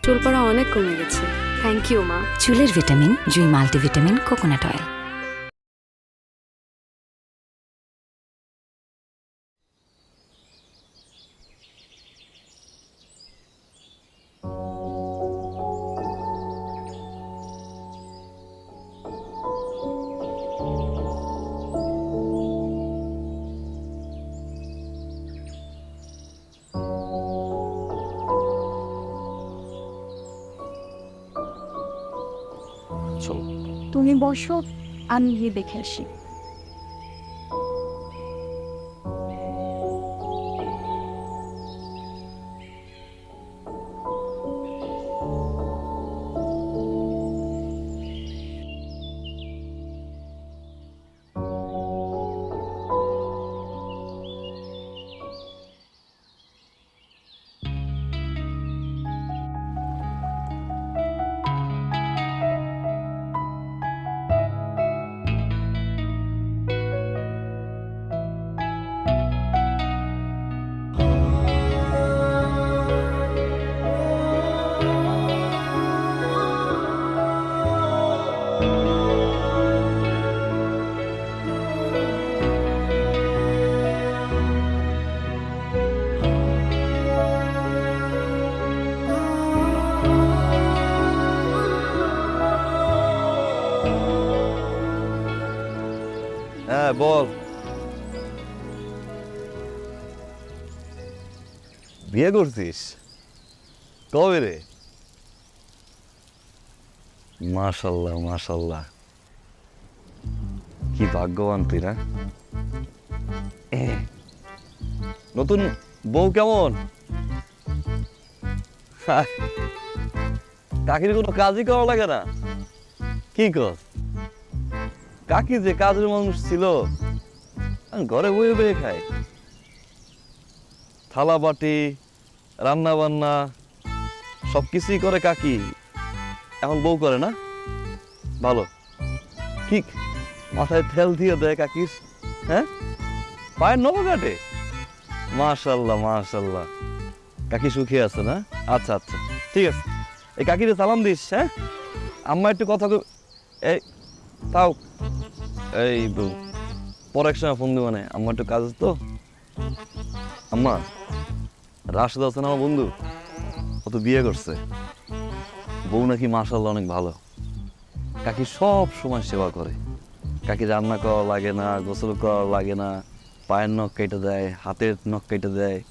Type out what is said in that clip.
চুল পড়া অনেক কমে গেছে। থ্যাংক ইউ মা। চুলের ভিটামিন জুই মাল্টিভিটামিন কোকোনাট অয়েল। চলো। তুমি বসো, আমি গিয়ে দেখে আসি। হ্যাঁ বল। বিয়ে করছিস কবে রে? মাশাল্লাহ মাশাল্লাহ, কি ভাগ্যবান তুই না। নতুন বউ কেমন? কাকির কোনো কাজই করা লাগে না? কি কর, কাকি যে কাজের মানুষ ছিল, ঘরে বয়ে বয়ে খায়, থালা বাটি রান্না বান্না সবকিছুই করে কাকি। এখন বউ করে না? ভালো, ঠিক মাথায় তেল দিয়ে দেয় কাকির। হ্যাঁ, পায়ের নখ কাটে। মাশাল্লাহ মাশাল্লাহ, কাকি সুখী আছে না? আচ্ছা আচ্ছা ঠিক আছে, এই কাকিরে সালাম দিস। হ্যাঁ, আম্মা একটু কথা এই তাও এই পরে এক সময় ফোন দিব, মানে আম্মা একটু কাজ আছে তো। আম্মা, রাশেদ আছে না আমার বন্ধু, ও তো বিয়ে করছে, বউ নাকি মাশাআল্লাহ অনেক ভালো। কাকি সব সময় সেবা করে, কাকি রান্না করা লাগে না, গোসল করা লাগে না, পায়ের নখ কেটে দেয়, হাতের নখ কেটে দেয়,